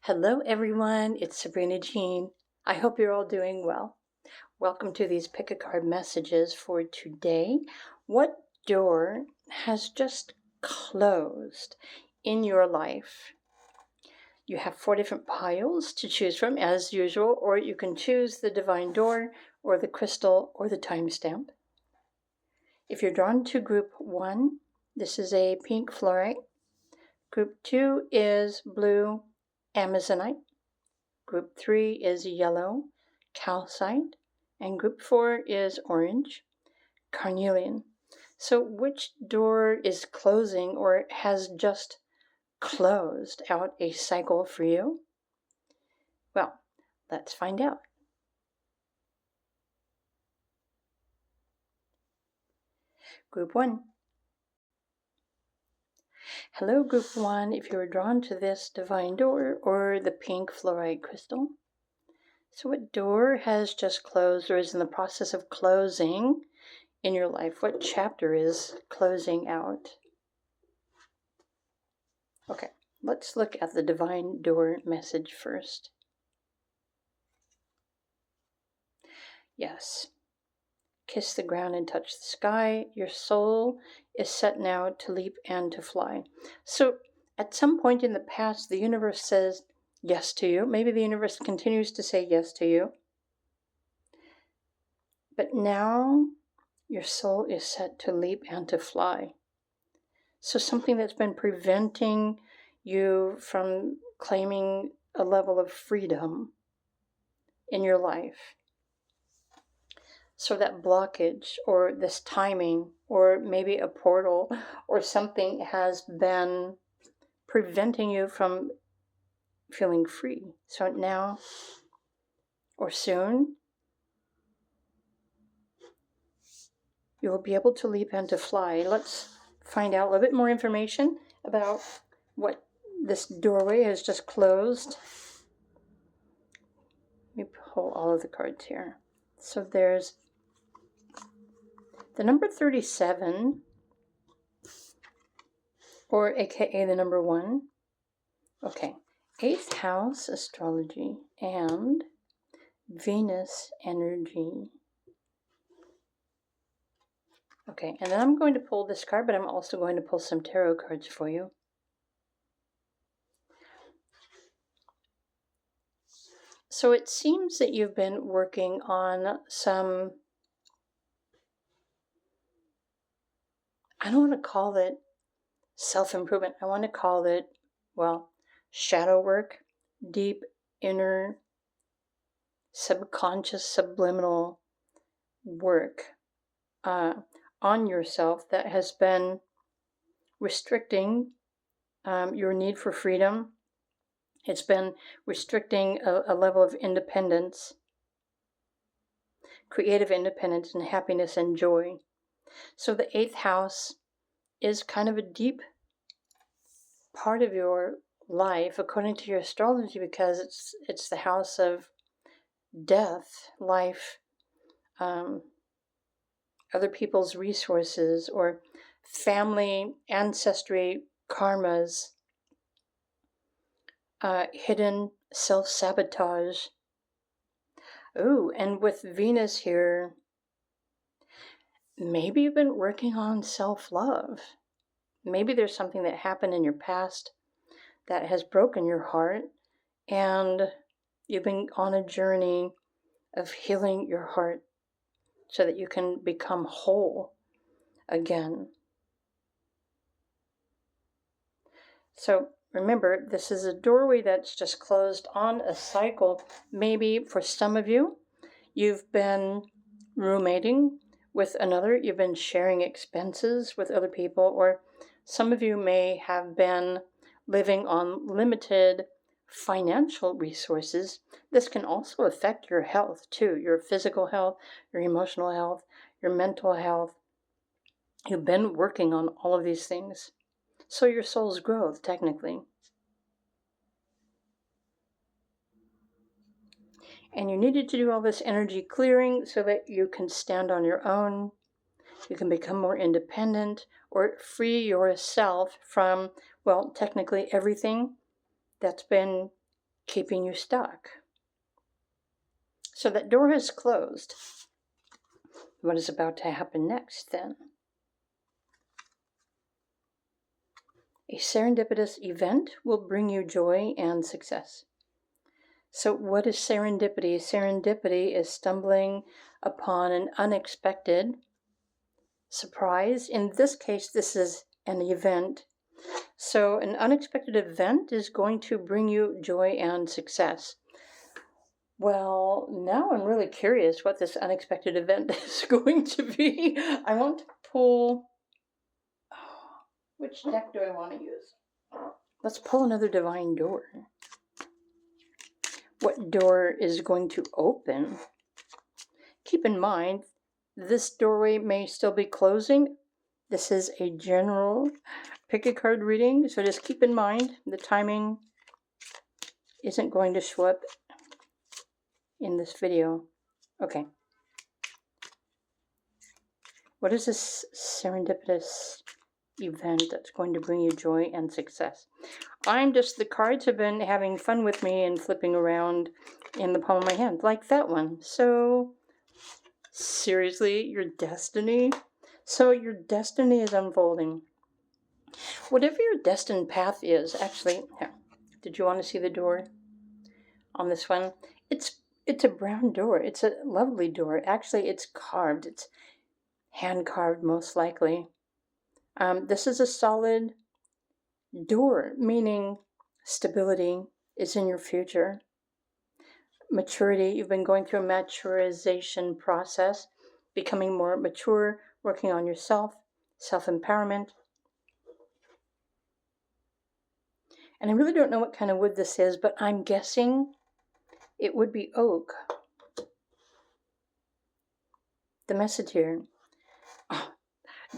Hello everyone, it's Sabrina Jean. I hope you're all doing well. Welcome to these pick a card messages for today. What door has just closed in your life? You have 4 different piles to choose from as usual, or you can choose the divine door or the crystal or the timestamp. If you're drawn to group 1, this is a pink fluorite. Group 2 is blue amazonite. Group 3 is yellow calcite, and group 4 is orange carnelian. So which door is closing or has just closed out a cycle for you? Well, let's find out. Group 1. Hello, Group 1, if you were drawn to this divine door or the pink fluorite crystal. So what door has just closed or is in the process of closing in your life? What chapter is closing out? Okay, let's look at the divine door message first. Yes. Kiss the ground and touch the sky. Your soul is set now to leap and to fly. So at some point in the past, the universe says yes to you. Maybe the universe continues to say yes to you. But now your soul is set to leap and to fly. So something that's been preventing you from claiming a level of freedom in your life. So that blockage or this timing or maybe a portal or something has been preventing you from feeling free. So now or soon, you will be able to leap and to fly. Let's find out a little bit more information about what this doorway has just closed. Let me pull all of the cards here. So there's the number 37, or aka the number 1. Okay, 8th house astrology and Venus energy. Okay, and then I'm going to pull this card, but I'm also going to pull some tarot cards for you. So it seems that you've been working on some, I don't want to call it self-improvement. I want to call it, well, shadow work, deep inner subconscious subliminal work on yourself that has been restricting your need for freedom. It's been restricting a level of independence, creative independence and happiness and joy. So the 8th house is kind of a deep part of your life according to your astrology, because it's the house of death, life, other people's resources, or family, ancestry, karmas, hidden self-sabotage. Ooh, and with Venus here, maybe you've been working on self-love. Maybe there's something that happened in your past that has broken your heart, and you've been on a journey of healing your heart so that you can become whole again. So remember, this is a doorway that's just closed on a cycle. Maybe for some of you, you've been roommating with another, you've been sharing expenses with other people, or some of you may have been living on limited financial resources. This can also affect your health too, your physical health, your emotional health, your mental health. You've been working on all of these things. So your soul's growth, technically. And you needed to do all this energy clearing so that you can stand on your own. You can become more independent or free yourself from, well, technically everything that's been keeping you stuck. So that door is closed. What is about to happen next then? A serendipitous event will bring you joy and success. So what is serendipity? Serendipity is stumbling upon an unexpected surprise. In this case, this is an event. So an unexpected event is going to bring you joy and success. Well, now I'm really curious what this unexpected event is going to be. I want to pull... which deck do I want to use? Let's pull another divine door. What door is going to open? Keep in mind, this doorway may still be closing. This is a general pick a card reading, so just keep in mind the timing isn't going to show up in this video. Okay. What is this serendipitous event that's going to bring you joy and success? The cards have been having fun with me and flipping around in the palm of my hand, like that one. So, seriously, your destiny? So your destiny is unfolding. Whatever your destined path is, actually, here, did you want to see the door on this one? It's a brown door. It's a lovely door. Actually, it's carved. It's hand carved, most likely. This is a solid door, meaning stability is in your future. Maturity, you've been going through a maturization process, becoming more mature, working on yourself, self-empowerment. And I really don't know what kind of wood this is, but I'm guessing it would be oak. The message here,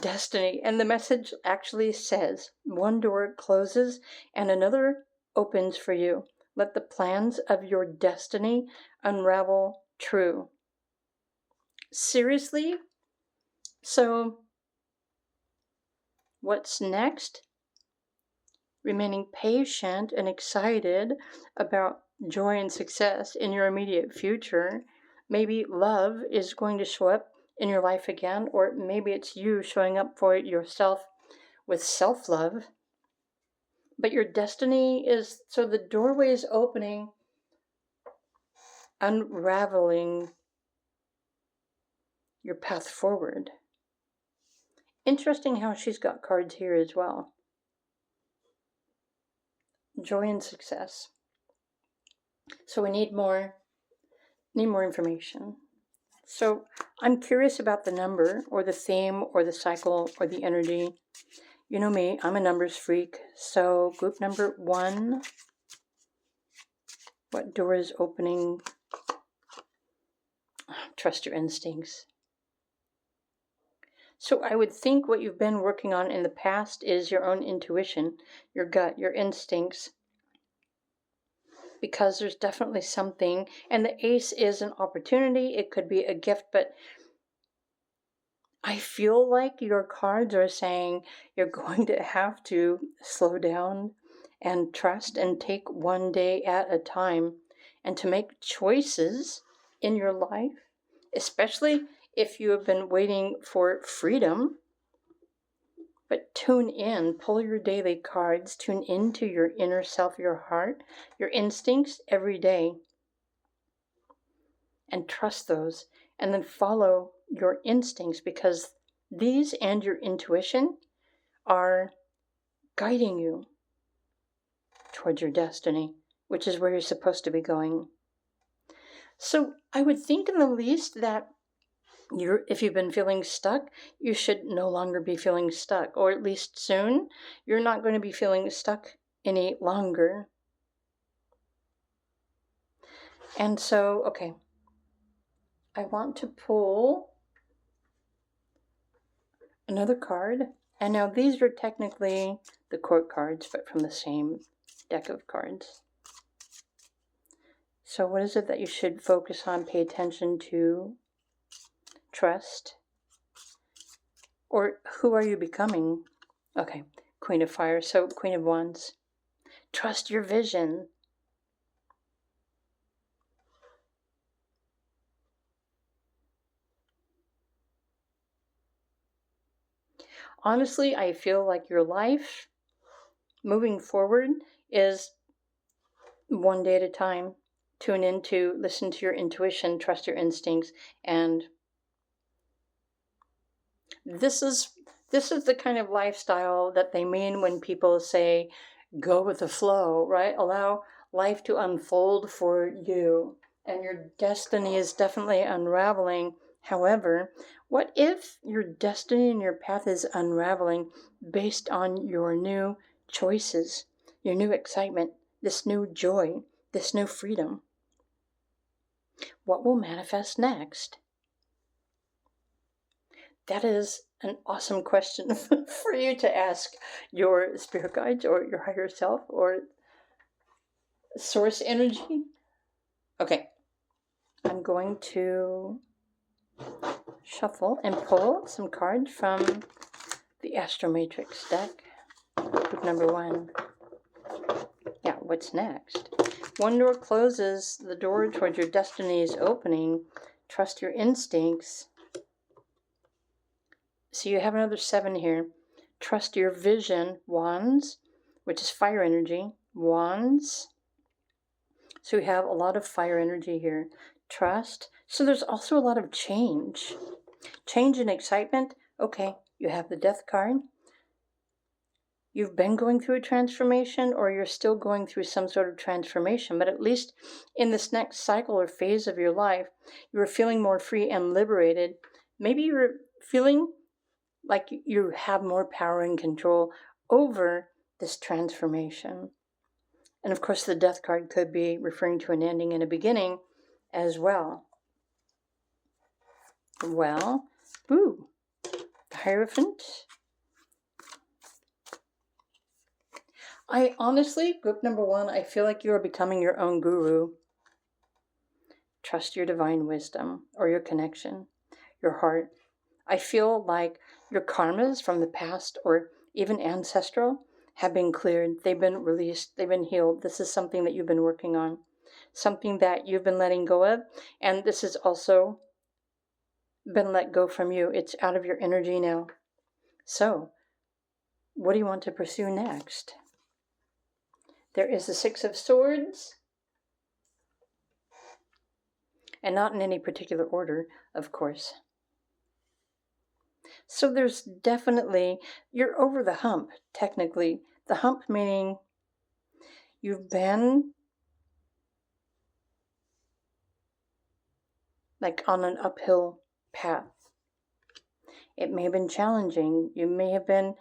destiny. And the message actually says, one door closes and another opens for you. Let the plans of your destiny unravel true. Seriously? So, what's next? Remaining patient and excited about joy and success in your immediate future. Maybe love is going to show up in your life again, or maybe it's you showing up for it yourself with self-love. But your destiny is, so the doorway is opening, unraveling your path forward. Interesting how she's got cards here as well. Joy and success. So we need more information. So I'm curious about the number or the theme or the cycle or the energy. You know me, I'm a numbers freak. So group number 1, what door is opening? Trust your instincts. So I would think what you've been working on in the past is your own intuition, your gut, your instincts. Because there's definitely something, and the ace is an opportunity. It could be a gift, but I feel like your cards are saying you're going to have to slow down and trust and take one day at a time, and to make choices in your life, especially if you have been waiting for freedom. But tune in, pull your daily cards, tune into your inner self, your heart, your instincts every day, and trust those, and then follow your instincts, because these and your intuition are guiding you towards your destiny, which is where you're supposed to be going. So I would think in the least that if you've been feeling stuck, you should no longer be feeling stuck, or at least soon, you're not going to be feeling stuck any longer. And so, okay, I want to pull another card. And now these are technically the court cards, but from the same deck of cards. So what is it that you should focus on, pay attention to, trust? Or who are you becoming? Okay, Queen of Fire, so Queen of Wands. Trust your vision. Honestly, I feel like your life moving forward is one day at a time. Tune into, listen to your intuition, trust your instincts, and this is the kind of lifestyle that they mean when people say go with the flow, right? Allow life to unfold for you, and your destiny is definitely unraveling. However, what if your destiny and your path is unraveling based on your new choices, your new excitement, this new joy, this new freedom? What will manifest next? That is an awesome question for you to ask your spirit guides or your higher self or source energy. Okay, I'm going to shuffle and pull some cards from the Astro Matrix deck. Group number 1. Yeah, what's next? One door closes, the door towards your destiny is opening. Trust your instincts. So you have another 7 here. Trust your vision, wands, which is fire energy, wands. So we have a lot of fire energy here. Trust. So there's also a lot of change. Change and excitement. Okay, you have the death card. You've been going through a transformation, or you're still going through some sort of transformation, but at least in this next cycle or phase of your life, you're feeling more free and liberated. Maybe you're feeling like you have more power and control over this transformation. And of course, the death card could be referring to an ending and a beginning as well. Well, ooh, the Hierophant. I honestly, group number 1, I feel like you are becoming your own guru. Trust your divine wisdom or your connection, your heart. I feel like your karmas from the past or even ancestral have been cleared. They've been released. They've been healed. This is something that you've been working on, something that you've been letting go of. And this has also been let go from you. It's out of your energy now. So, what do you want to pursue next? There is the 6 of Swords. And not in any particular order, of course. So there's definitely, you're over the hump, technically. The hump meaning you've been like on an uphill path. It may have been challenging. You may have been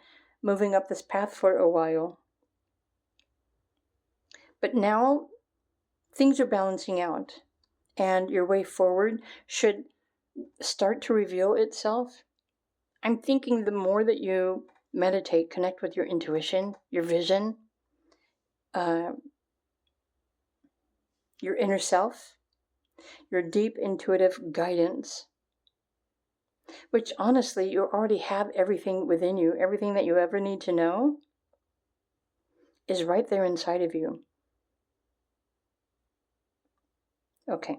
moving up this path for a while. But now things are balancing out, and your way forward should start to reveal itself. I'm thinking the more that you meditate, connect with your intuition, your vision, your inner self, your deep intuitive guidance, which honestly, you already have everything within you. Everything that you ever need to know is right there inside of you. Okay.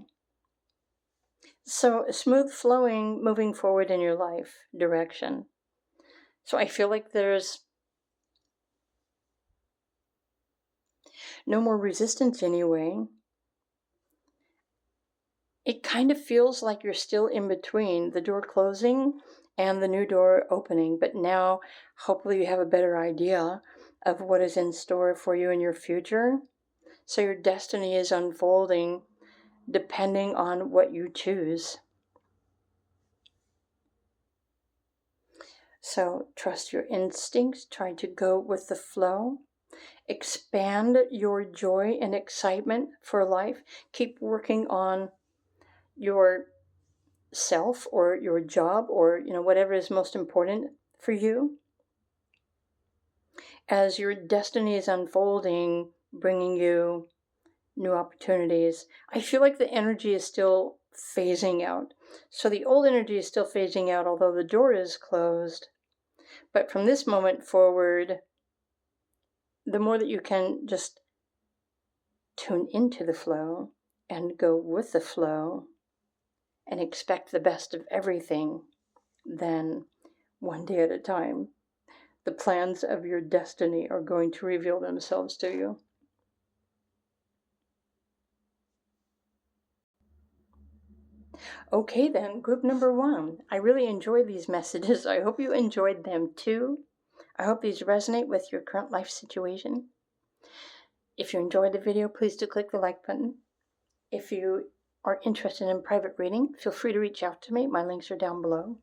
So smooth flowing, moving forward in your life direction. So I feel like there's no more resistance anyway. It kind of feels like you're still in between the door closing and the new door opening, but now hopefully you have a better idea of what is in store for you in your future. So your destiny is unfolding depending on what you choose. So trust your instincts, try to go with the flow. Expand your joy and excitement for life. Keep working on your self or your job or whatever is most important for you. As your destiny is unfolding, bringing you new opportunities, I feel like the energy is still phasing out. So the old energy is still phasing out, although the door is closed. But from this moment forward, the more that you can just tune into the flow and go with the flow and expect the best of everything, then one day at a time, the plans of your destiny are going to reveal themselves to you. Okay then, group number 1. I really enjoyed these messages. I hope you enjoyed them too. I hope these resonate with your current life situation. If you enjoyed the video, please do click the like button. If you are interested in private reading, feel free to reach out to me. My links are down below.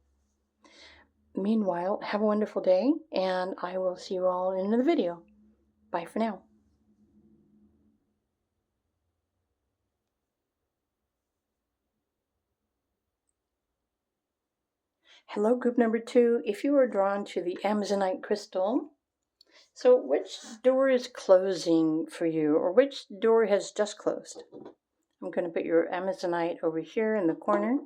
Meanwhile, have a wonderful day, and I will see you all in another video. Bye for now. Hello, group number 2. If you are drawn to the Amazonite crystal, so which door is closing for you, or which door has just closed? I'm going to put your Amazonite over here in the corner.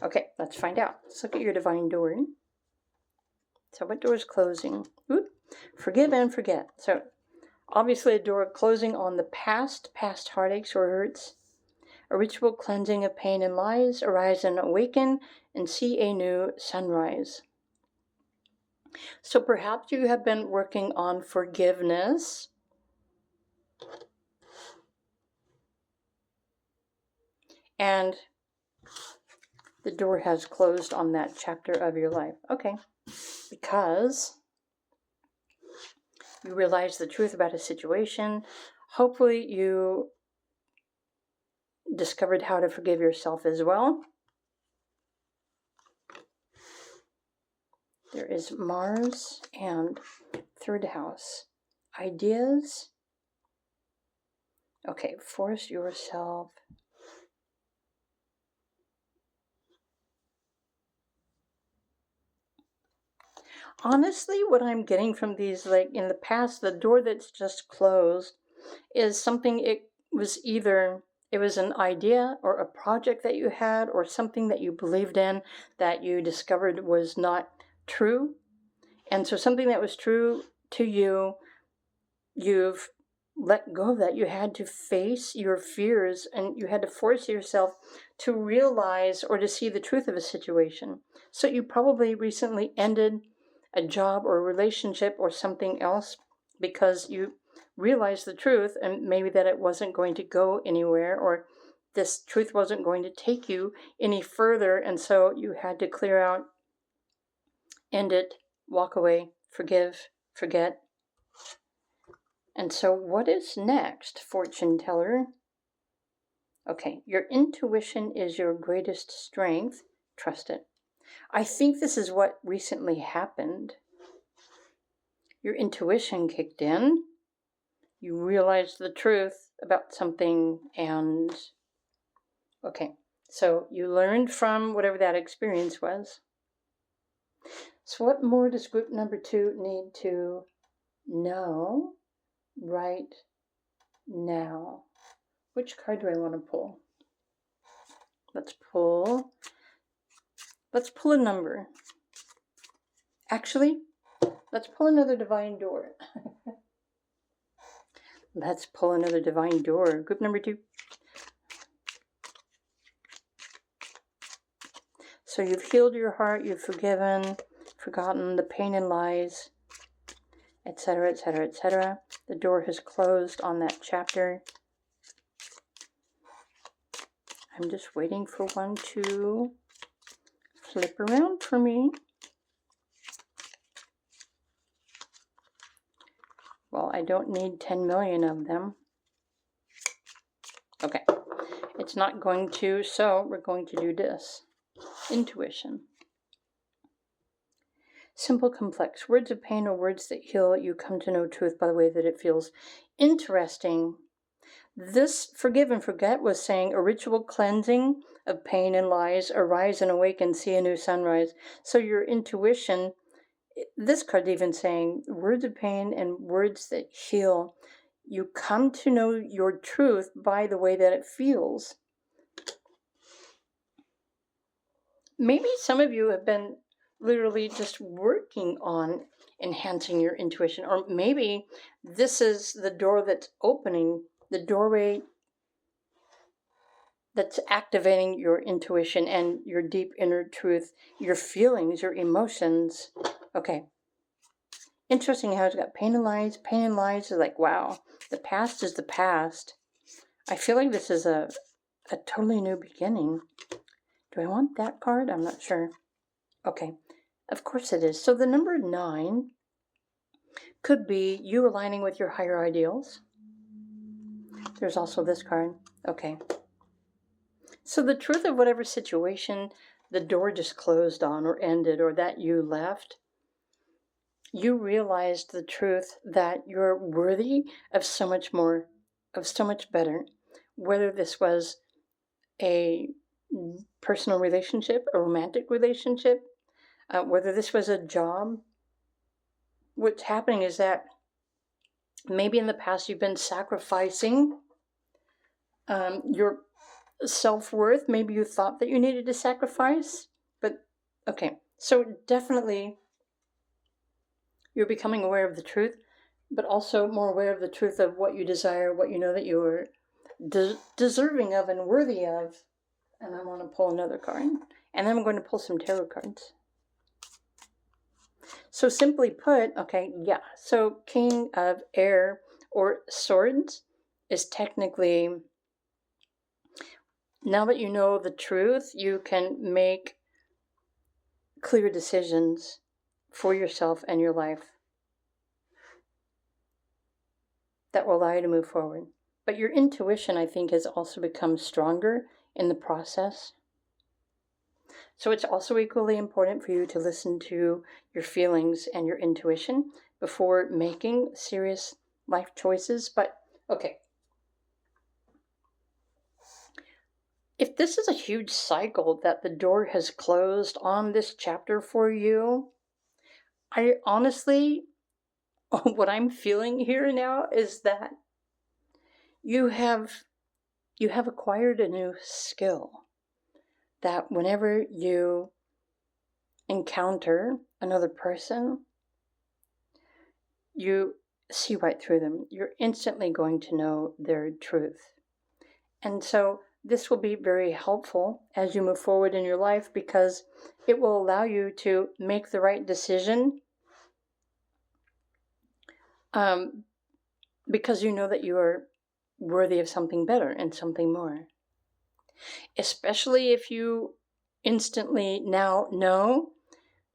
Okay, let's find out. Let's look at your divine door. So what door is closing? Oop, forgive and forget. So obviously a door closing on the past heartaches or hurts. A ritual cleansing of pain and lies, arise and awaken and see a new sunrise. So perhaps you have been working on forgiveness. And the door has closed on that chapter of your life. Okay. Because you realize the truth about a situation. Hopefully you discovered how to forgive yourself as well. There is Mars and 3rd house. Ideas. Okay, force yourself. Honestly, what I'm getting from these, like in the past, the door that's just closed is something, it was an idea or a project that you had or something that you believed in that you discovered was not true. And so something that was true to you, you've let go of that. You had to face your fears and you had to force yourself to realize or to see the truth of a situation. So you probably recently ended a job or a relationship or something else because you realized the truth and maybe that it wasn't going to go anywhere, or this truth wasn't going to take you any further, and so you had to clear out, end it, walk away, forgive, forget. And so what is next, fortune teller? Okay, your intuition is your greatest strength. Trust it. I think this is what recently happened. Your intuition kicked in. You realized the truth about something, and okay, so you learned from whatever that experience was. So what more does group number 2 need to know right now? Which card do I want to pull? Let's pull a number. Actually, let's pull another divine door. Let's pull another divine door. Group number 2. So you've healed your heart, you've forgiven, forgotten the pain and lies, etc., etc., etc. The door has closed on that chapter. I'm just waiting for one to flip around for me. Well, I don't need 10 million of them. Okay, it's not going to, so we're going to do this. Intuition. Simple, complex. Words of pain or words that heal. You come to know truth by the way that it feels. Interesting. This forgive and forget was saying a ritual cleansing of pain and lies, arise and awaken, see a new sunrise. So your intuition, this card even saying words of pain and words that heal. You come to know your truth by the way that it feels. Maybe some of you have been literally just working on enhancing your intuition, or maybe this is the door that's opening, the doorway that's activating your intuition and your deep inner truth, your feelings, your emotions. Okay. Interesting how it's got pain and lies. Pain and lies is like, wow, the past is the past. I feel like this is a totally new beginning. Do I want that card? I'm not sure. Okay. Of course it is. So the number 9 could be you aligning with your higher ideals. There's also this card. Okay. So the truth of whatever situation the door just closed on or ended or that you left, you realized the truth that you're worthy of so much more, of so much better. Whether this was a personal relationship, a romantic relationship, whether this was a job, what's happening is that maybe in the past you've been sacrificing your self-worth. Maybe you thought that you needed to sacrifice, but okay. So definitely you're becoming aware of the truth, but also more aware of the truth of what you desire, what you know that you are deserving of and worthy of. And I want to pull another card. And then I'm going to pull some tarot cards. So simply put, okay, yeah. So King of Air or Swords is technically, now that you know the truth, you can make clear decisions for yourself and your life that will allow you to move forward. But your intuition, I think, has also become stronger in the process. So it's also equally important for you to listen to your feelings and your intuition before making serious life choices. But okay, if this is a huge cycle that the door has closed on this chapter for you, I honestly, what I'm feeling here now is that you have acquired a new skill that whenever you encounter another person, you see right through them. You're instantly going to know their truth. And so this will be very helpful as you move forward in your life because it will allow you to make the right decision because you know that you are worthy of something better and something more. Especially if you instantly now know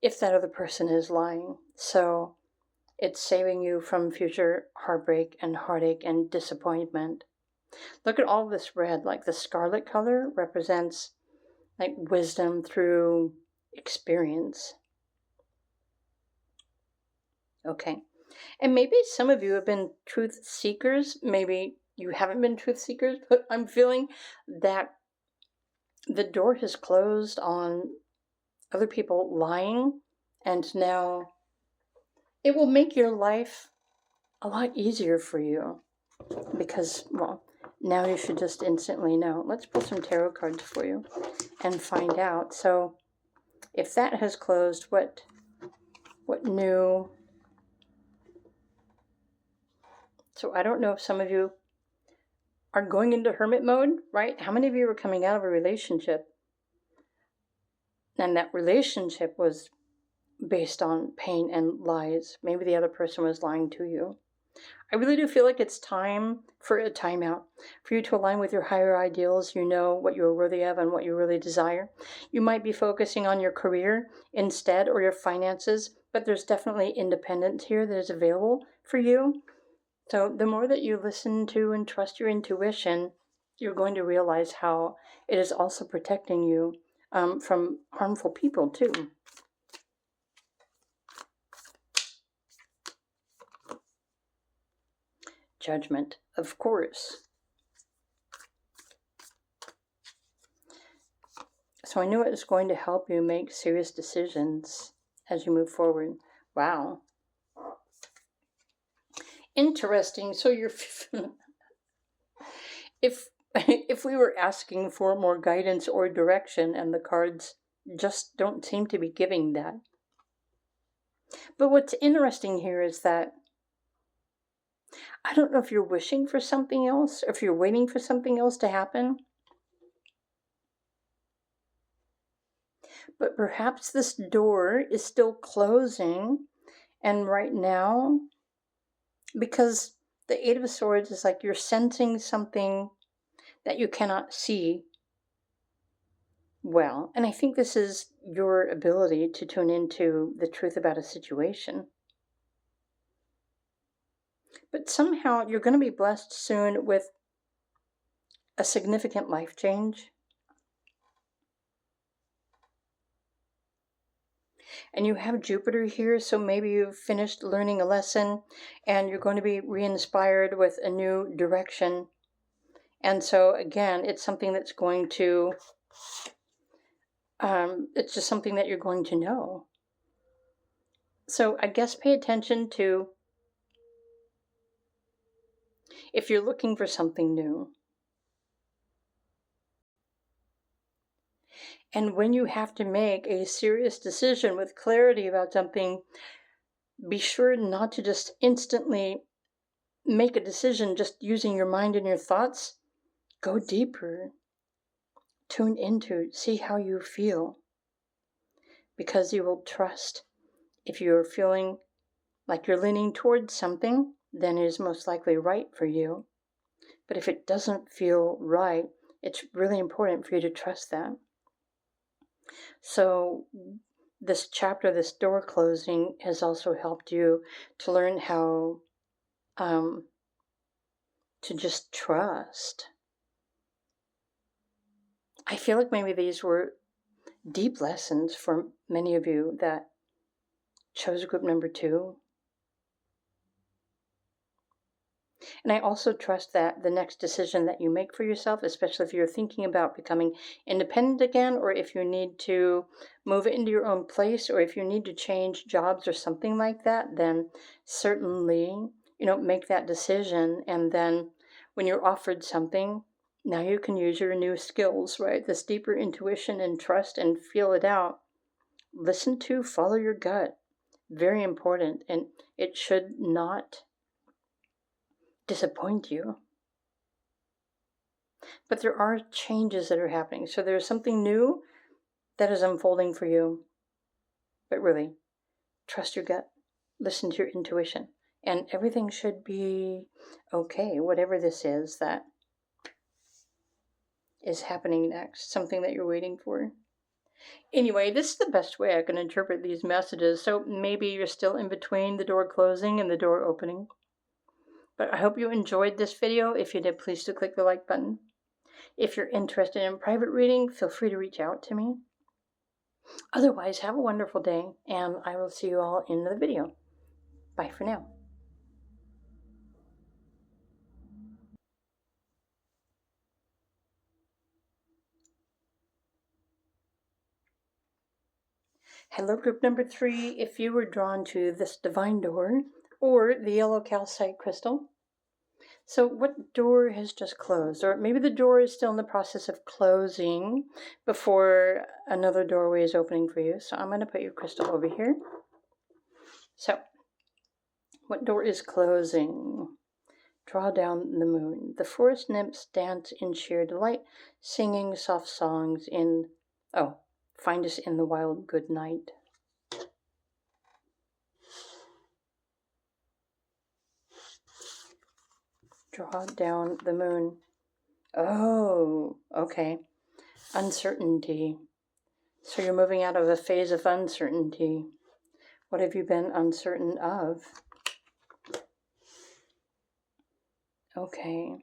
if that other person is lying. So it's saving you from future heartbreak and heartache and disappointment. Look at all this red, like the scarlet color represents like wisdom through experience. Okay. And maybe some of you have been truth seekers. Maybe you haven't been truth seekers, but I'm feeling that the door has closed on other people lying, and now it will make your life a lot easier for you because, well, now you should just instantly know. Let's pull some tarot cards for you and find out. So if that has closed, what new? So I don't know if some of you are going into hermit mode, right? How many of you are coming out of a relationship and that relationship was based on pain and lies? Maybe the other person was lying to you. I really do feel like it's time for a timeout, for you to align with your higher ideals. You know what you're worthy of and what you really desire. You might be focusing on your career instead or your finances, but there's definitely independence here that is available for you. So the more that you listen to and trust your intuition, you're going to realize how it is also protecting you from harmful people too. Judgment, of course. So I knew it was going to help you make serious decisions as you move forward. Wow. Interesting. So you're if we were asking for more guidance or direction and the cards just don't seem to be giving that. But what's interesting here is that I don't know if you're wishing for something else, or if you're waiting for something else to happen. But perhaps this door is still closing, and right now, because the Eight of Swords is like you're sensing something that you cannot see well. And I think this is your ability to tune into the truth about a situation. But somehow you're going to be blessed soon with a significant life change. And you have Jupiter here, so maybe you've finished learning a lesson and you're going to be re-inspired with a new direction. And so again, it's something that's going to, it's just something that you're going to know. So I guess pay attention to if you're looking for something new. And when you have to make a serious decision with clarity about something, be sure not to just instantly make a decision just using your mind and your thoughts. Go deeper. Tune into, see how you feel. Because you will trust. If you're feeling like you're leaning towards something, then it is most likely right for you. But if it doesn't feel right, it's really important for you to trust that. So this chapter, this door closing, has also helped you to learn how to just trust. I feel like maybe these were deep lessons for many of you that chose group number 2. And I also trust that the next decision that you make for yourself, especially if you're thinking about becoming independent again, or if you need to move into your own place, or if you need to change jobs or something like that, then certainly, make that decision. And then when you're offered something, now you can use your new skills, right? This deeper intuition and trust, and feel it out. Listen to, follow your gut. Very important. And it should not disappoint you. But there are changes that are happening. So there's something new that is unfolding for you. But really, trust your gut. Listen to your intuition. And everything should be okay, whatever this is that is happening next, something that you're waiting for. Anyway, this is the best way I can interpret these messages. So maybe you're still in between the door closing and the door opening. But I hope you enjoyed this video. If you did, please do click the like button. If you're interested in private reading, feel free to reach out to me. Otherwise, have a wonderful day, and I will see you all in the video. Bye for now. Hello, group number 3. If you were drawn to this divine door or the yellow calcite crystal, so what door has just closed? Or maybe the door is still in the process of closing before another doorway is opening for you. So I'm going to put your crystal over here. So, what door is closing? Draw down the moon. The forest nymphs dance in sheer delight, singing soft songs in... Oh, find us in the wild good night. Draw down the moon. Oh, okay. Uncertainty. So you're moving out of a phase of uncertainty. What have you been uncertain of? Okay.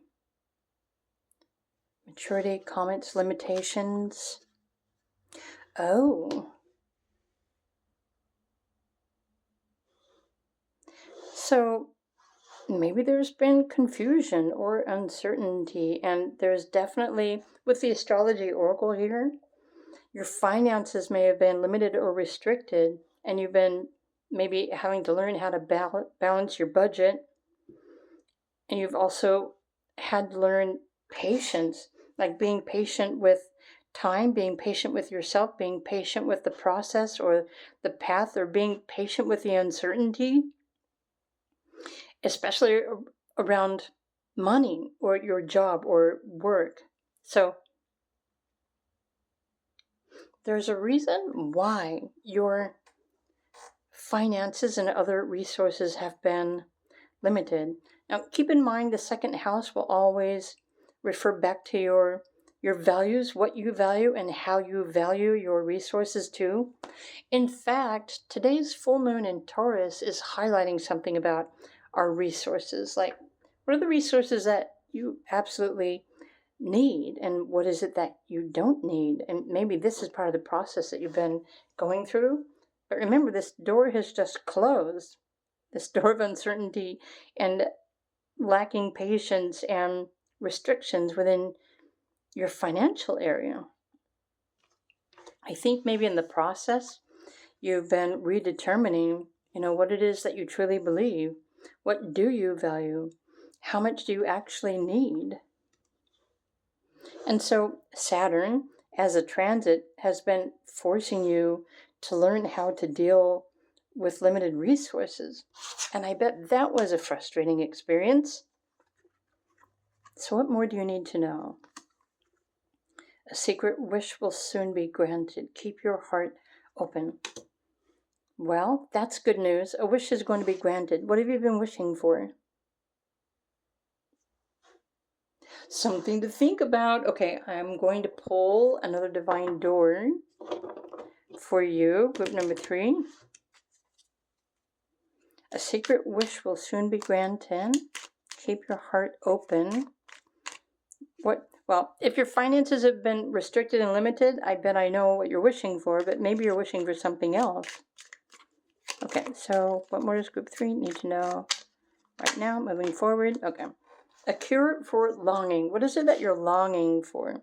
Maturity, comments, limitations. Oh. So maybe there's been confusion or uncertainty, and there's definitely, with the astrology oracle here, your finances may have been limited or restricted, and you've been maybe having to learn how to balance your budget. And you've also had to learn patience, like being patient with time, being patient with yourself, being patient with the process or the path, or being patient with the uncertainty, especially around money or your job or work. So there's a reason why your finances and other resources have been limited. Now, keep in mind the second house will always refer back to your values, what you value, and how you value your resources too. In fact, today's full moon in Taurus is highlighting something about our resources. Like, what are the resources that you absolutely need, and what is it that you don't need? And maybe this is part of the process that you've been going through. But remember, this door has just closed. This door of uncertainty and lacking patience and restrictions within your financial area. I think maybe in the process, you've been redetermining, what it is that you truly believe. What do you value? How much do you actually need? And so Saturn, as a transit, has been forcing you to learn how to deal with limited resources. And I bet that was a frustrating experience. So what more do you need to know? A secret wish will soon be granted. Keep your heart open. Well, that's good news. A wish is going to be granted. What have you been wishing for? Something to think about. Okay, I'm going to pull another divine door for you, group number 3. A secret wish will soon be granted. Keep your heart open. Well, if your finances have been restricted and limited, I bet I know what you're wishing for, but maybe you're wishing for something else. Okay, so what more does group 3 need to know right now, moving forward? Okay. A cure for longing. What is it that you're longing for?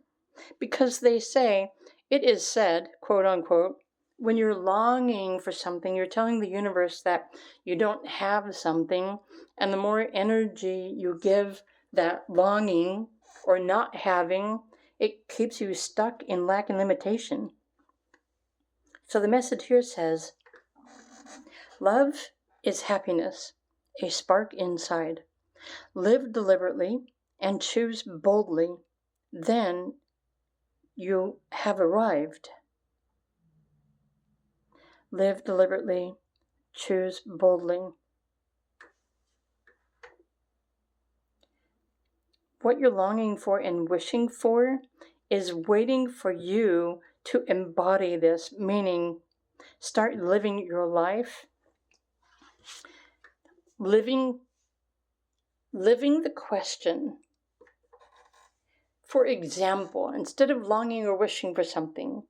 Because they say, it is said, quote unquote, when you're longing for something, you're telling the universe that you don't have something, and the more energy you give that longing or not having, it keeps you stuck in lack and limitation. So the message here says, love is happiness, a spark inside. Live deliberately and choose boldly. Then you have arrived. Live deliberately, choose boldly. What you're longing for and wishing for is waiting for you to embody this, meaning start living your life, living the question. For example, instead of longing or wishing for something,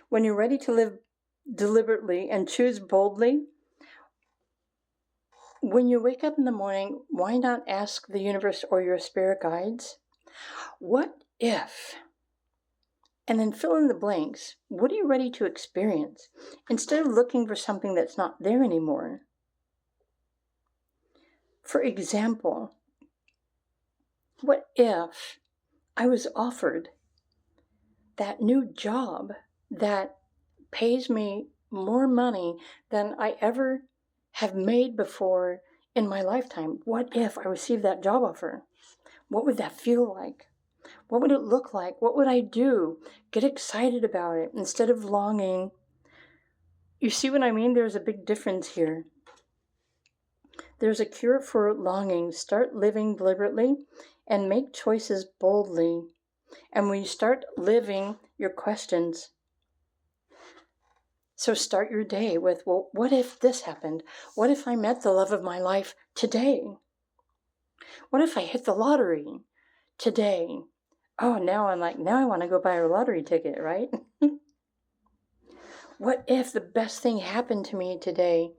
when you're ready to live deliberately and choose boldly, when you wake up in the morning, why not ask the universe or your spirit guides, what if? And then fill in the blanks. What are you ready to experience? Instead of looking for something that's not there anymore. For example, what if I was offered that new job that pays me more money than I ever have made before in my lifetime? What if I received that job offer? What would that feel like? What would it look like? What would I do? Get excited about it instead of longing. You see what I mean? There's a big difference here. There's a cure for longing. Start living deliberately and make choices boldly. And when you start living your questions, so start your day with, well, what if this happened? What if I met the love of my life today? What if I hit the lottery today? Oh, now I want to go buy a lottery ticket, right? What if the best thing happened to me today?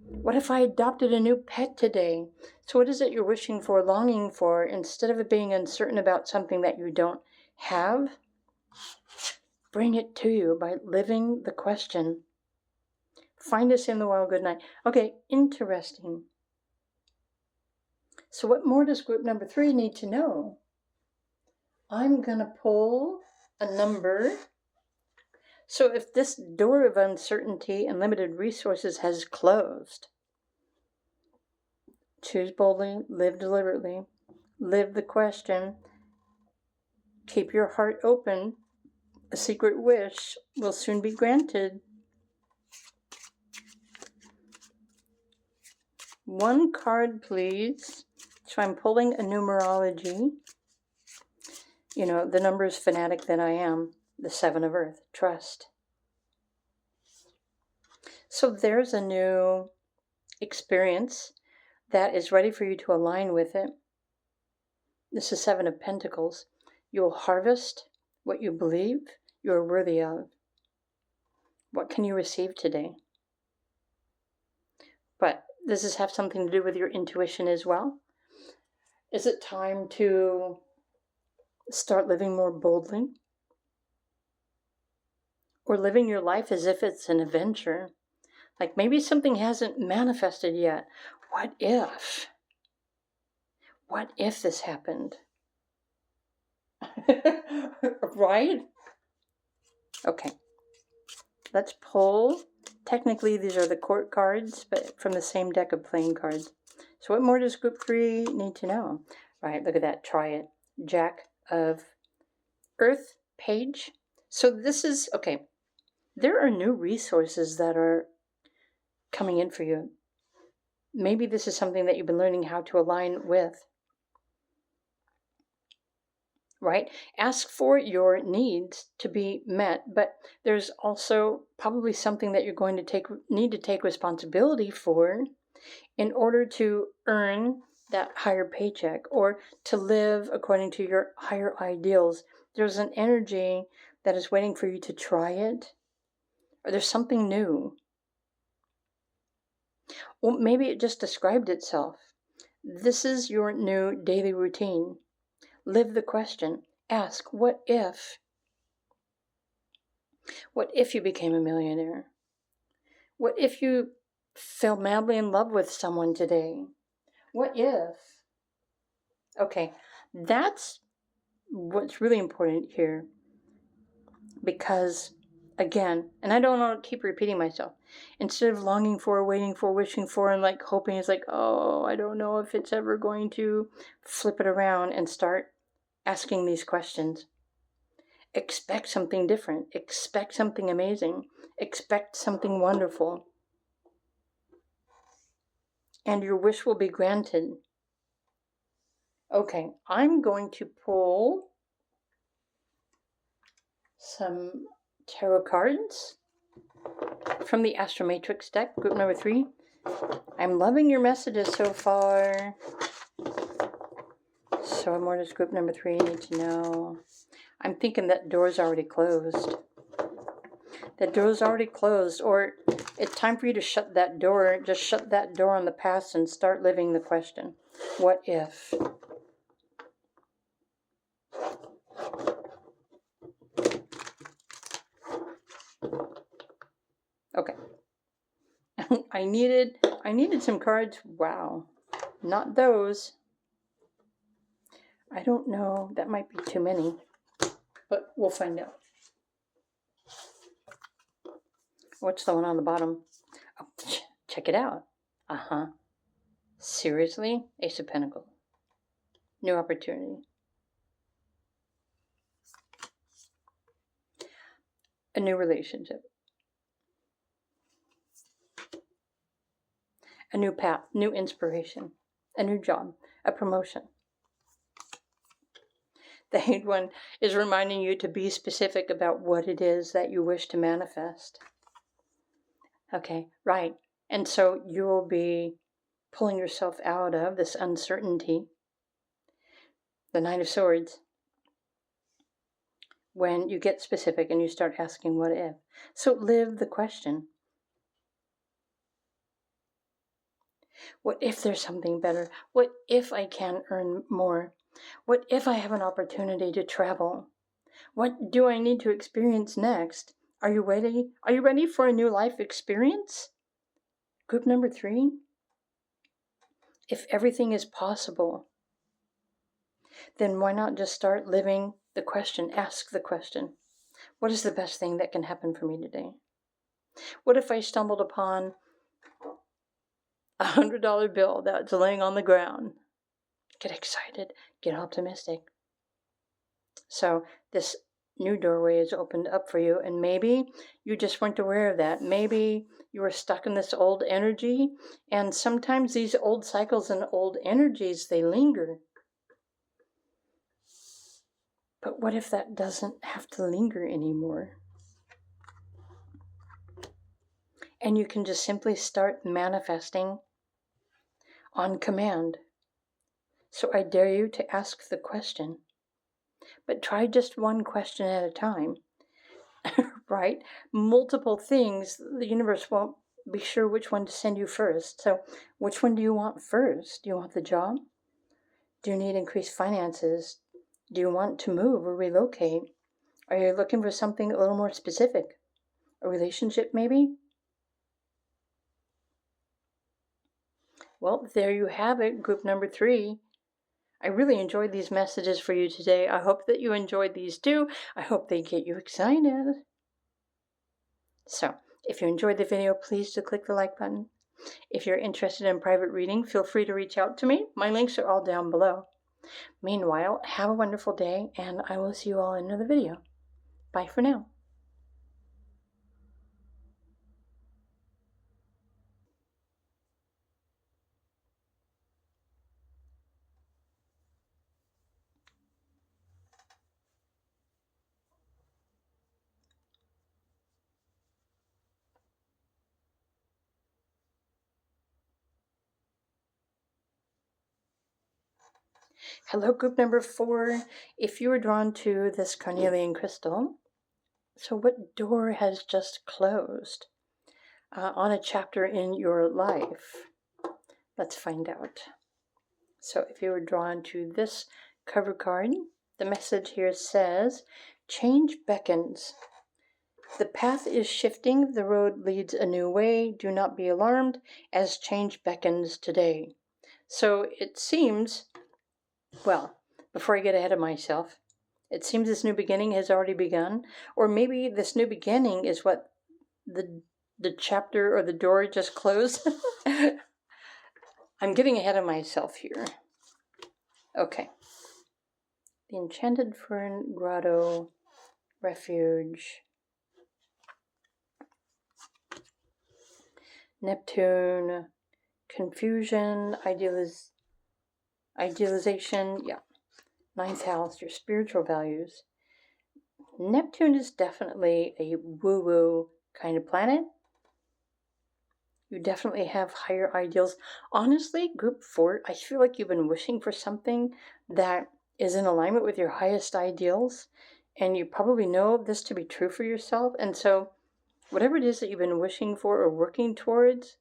What if I adopted a new pet today? So what is it you're wishing for, longing for, instead of it being uncertain about something that you don't have? Bring it to you by living the question. Find us in the wild. Good night. Okay, interesting. So what more does group number 3 need to know? I'm going to pull a number. So if this door of uncertainty and limited resources has closed, choose boldly, live deliberately, live the question, keep your heart open, A secret wish will soon be granted. One card, please. So I'm pulling a numerology. You know, the numbers fanatic that I am. The 7 of Earth. Trust. So there's a new experience that is ready for you to align with it. This is 7 of Pentacles. You'll harvest what you believe you're worthy of. What can you receive today? But does this have something to do with your intuition as well? Is it time to start living more boldly? Or living your life as if it's an adventure? Like maybe something hasn't manifested yet. What if? What if this happened? Right? Okay. Let's pull. Technically, these are the court cards, but from the same deck of playing cards. So what more does group 3 need to know? Right, look at that. Try it. Jack of Earth, Page. So this is, okay, there are new resources that are coming in for you. Maybe this is something that you've been learning how to align with. Right? Ask for your needs to be met, but there's also probably something that you're going to need to take responsibility for in order to earn that higher paycheck or to live according to your higher ideals. There's an energy that is waiting for you to try it, or there's something new. Well, maybe it just described itself. This is your new daily routine. Live the question. Ask, what if? What if you became a millionaire? What if you fell madly in love with someone today? What if? Okay, that's what's really important here. Because, again, and I don't want to keep repeating myself, instead of longing for, waiting for, wishing for, and like hoping, it's like, oh, I don't know if it's ever going to, flip it around and start asking these questions. Expect something different. Expect something amazing. Expect something wonderful. And your wish will be granted. Okay, I'm going to pull some tarot cards from the Astro Matrix deck, group number 3. I'm loving your messages so far. So what more does group number 3 need to know? I'm thinking that door's already closed. That door's already closed, or it's time for you to shut that door. Just shut that door on the past and start living the question. What if? Okay. I needed some cards. Wow. Not those. I don't know. That might be too many. But we'll find out. What's the one on the bottom? Oh, check it out. Uh-huh. Seriously? Ace of Pentacles. New opportunity. A new relationship. A new path. New inspiration. A new job. A promotion. The 8th one is reminding you to be specific about what it is that you wish to manifest. Okay, right. And so you will be pulling yourself out of this uncertainty. The 9 of Swords. When you get specific and you start asking what if. So live the question. What if there's something better? What if I can earn more? What if I have an opportunity to travel? What do I need to experience next? Are you ready? Are you ready for a new life experience? Group number 3. If everything is possible, then why not just start living the question? Ask the question. What is the best thing that can happen for me today? What if I stumbled upon $100 bill that's laying on the ground? Get excited. Get optimistic. So this new doorway has opened up for you, and maybe you just weren't aware of that. Maybe you were stuck in this old energy, and sometimes these old cycles and old energies, they linger. But what if that doesn't have to linger anymore? And you can just simply start manifesting on command. So I dare you to ask the question, but try just one question at a time, right? Multiple things, the universe won't be sure which one to send you first. So which one do you want first? Do you want the job? Do you need increased finances? Do you want to move or relocate? Are you looking for something a little more specific? A relationship, maybe? Well, there you have it, group number 3. I really enjoyed these messages for you today. I hope that you enjoyed these too. I hope they get you excited. So, if you enjoyed the video, please do click the like button. If you're interested in private reading, feel free to reach out to me. My links are all down below. Meanwhile, have a wonderful day, and I will see you all in another video. Bye for now. Hello, group number 4. If you were drawn to this carnelian crystal, so what door has just closed on a chapter in your life? Let's find out. So if you were drawn to this cover card, the message here says, change beckons. The path is shifting, the road leads a new way. Do not be alarmed, as change beckons today. So it seems, well, before I get ahead of myself, it seems this new beginning has already begun. Or maybe this new beginning is what the chapter or the door just closed. I'm getting ahead of myself here. Okay. The Enchanted Fern Grotto Refuge. Neptune. Confusion. Idealization. Yeah. 9th house. Your spiritual values. Neptune is definitely a woo-woo kind of planet. You definitely have higher ideals. Honestly, group 4, I feel like you've been wishing for something that is in alignment with your highest ideals, and you probably know this to be true for yourself. And so whatever it is that you've been wishing for or working towards,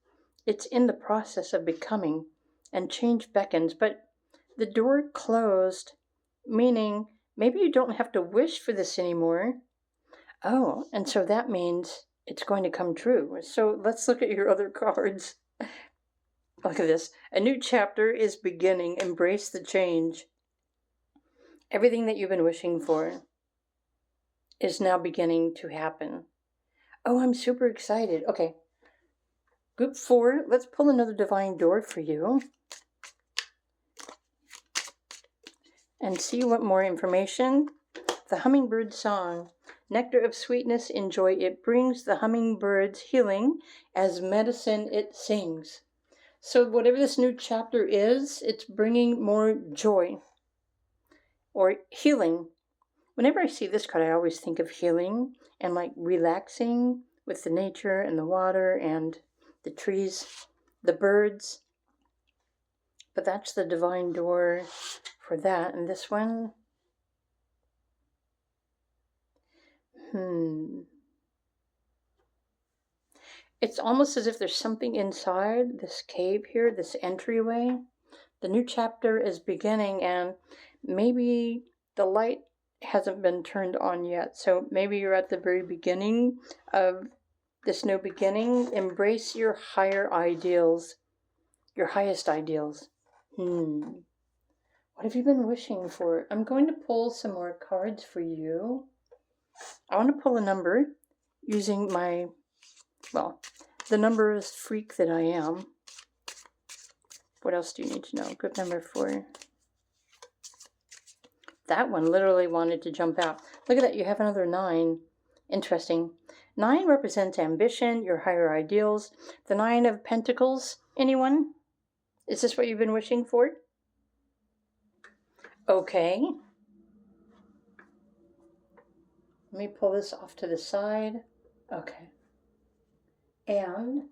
it's in the process of becoming, and change beckons. But the door closed, meaning maybe you don't have to wish for this anymore. Oh, and so that means it's going to come true. So let's look at your other cards. Look at this. A new chapter is beginning. Embrace the change. Everything that you've been wishing for is now beginning to happen. Oh, I'm super excited. Okay. Group 4, let's pull another divine door for you and see what more information. The hummingbird song. Nectar of sweetness in joy it brings, the hummingbird's healing, as medicine it sings. So whatever this new chapter is, it's bringing more joy or healing. Whenever I see this card, I always think of healing and like relaxing with the nature and the water and the trees, the birds. But that's the divine door for that. And this one, it's almost as if there's something inside this cave here, this entryway. The new chapter is beginning, and maybe the light hasn't been turned on yet. So maybe you're at the very beginning of this new beginning. Embrace your higher ideals, your highest ideals. What have you been wishing for? I'm going to pull some more cards for you. I want to pull a number using my, well, the numberless freak that I am. What else do you need to know? Group number 4. That one literally wanted to jump out. Look at that. You have another 9. Interesting. 9 represents ambition, your higher ideals. The 9 of Pentacles. Anyone? Is this what you've been wishing for? Okay. Let me pull this off to the side. Okay. And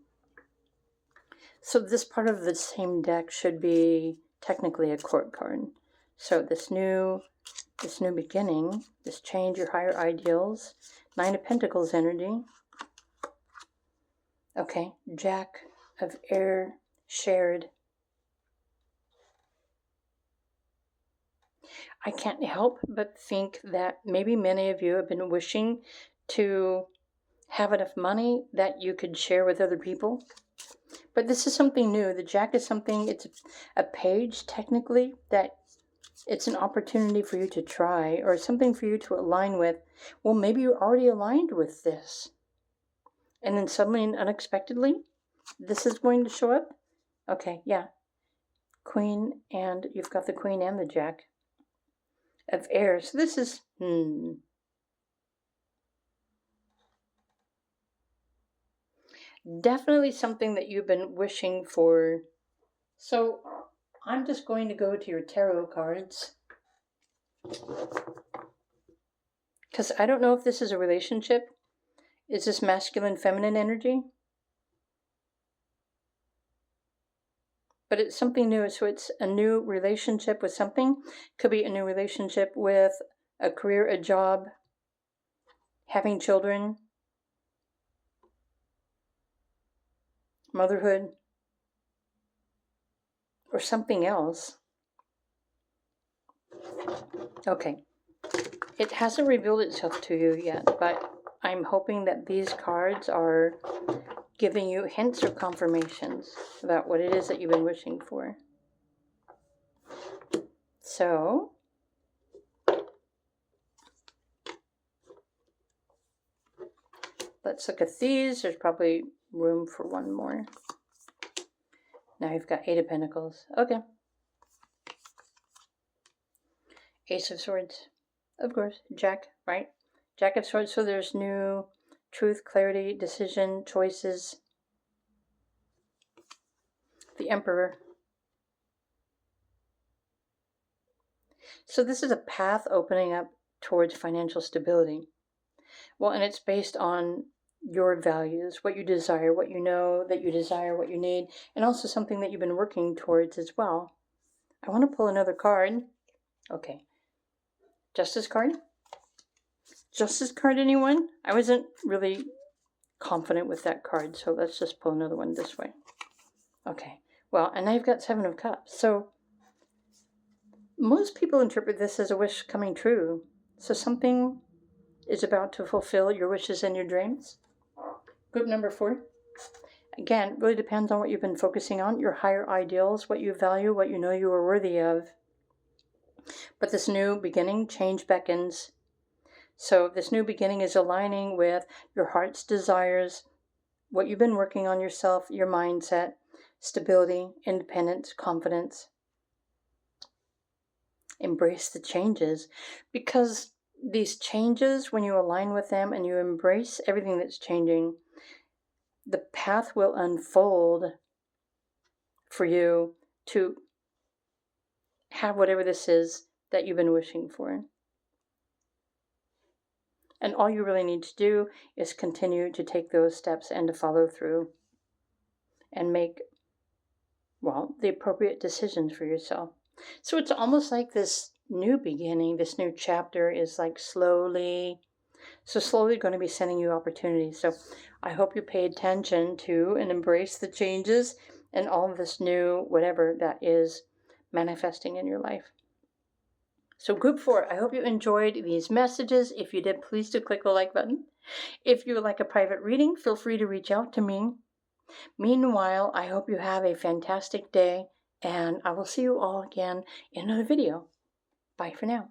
so this part of the same deck should be technically a court card. So this new beginning, this change, your higher ideals, 9 of Pentacles energy. Okay, Jack of Air, shared. I can't help but think that maybe many of you have been wishing to have enough money that you could share with other people. But this is something new. The Jack is something, it's a page technically, that it's an opportunity for you to try, or something for you to align with. Well, maybe you're already aligned with this. And then suddenly and unexpectedly, this is going to show up. Okay, yeah. Queen, and you've got the Queen and the Jack of Air. So this is, definitely something that you've been wishing for. So I'm just going to go to your tarot cards, because I don't know if this is a relationship. Is this masculine, feminine energy? But it's something new, so it's a new relationship with something. Could be a new relationship with a career, a job, having children, motherhood, or something else. Okay. It hasn't revealed itself to you yet, but I'm hoping that these cards are giving you hints or confirmations about what it is that you've been wishing for. So, let's look at these. There's probably room for one more. Now you've got 8 of Pentacles. Okay. Ace of Swords. Of course. Jack, right? Jack of Swords. So there's new truth, clarity, decision, choices. The Emperor. So this is a path opening up towards financial stability. Well, and it's based on your values, what you desire, what you know that you desire, what you need, and also something that you've been working towards as well. I want to pull another card. Okay. Justice card? Justice card, anyone? I wasn't really confident with that card, so let's just pull another one this way. Okay. Well, and now you've got 7 of Cups. So most people interpret this as a wish coming true. So something is about to fulfill your wishes and your dreams. Group number 4. Again, really depends on what you've been focusing on, your higher ideals, what you value, what you know you are worthy of. But this new beginning, change beckons. So this new beginning is aligning with your heart's desires, what you've been working on yourself, your mindset, stability, independence, confidence. Embrace the changes, because these changes, when you align with them and you embrace everything that's changing, the path will unfold for you to have whatever this is that you've been wishing for. And all you really need to do is continue to take those steps and to follow through and make, well, the appropriate decisions for yourself. So it's almost like this new beginning, this new chapter is like slowly going to be sending you opportunities. So I hope you pay attention to and embrace the changes and all of this new whatever that is manifesting in your life. So group 4, I hope you enjoyed these messages. If you did, please do click the like button. If you would like a private reading, feel free to reach out to me. Meanwhile, I hope you have a fantastic day, and I will see you all again in another video. Bye for now.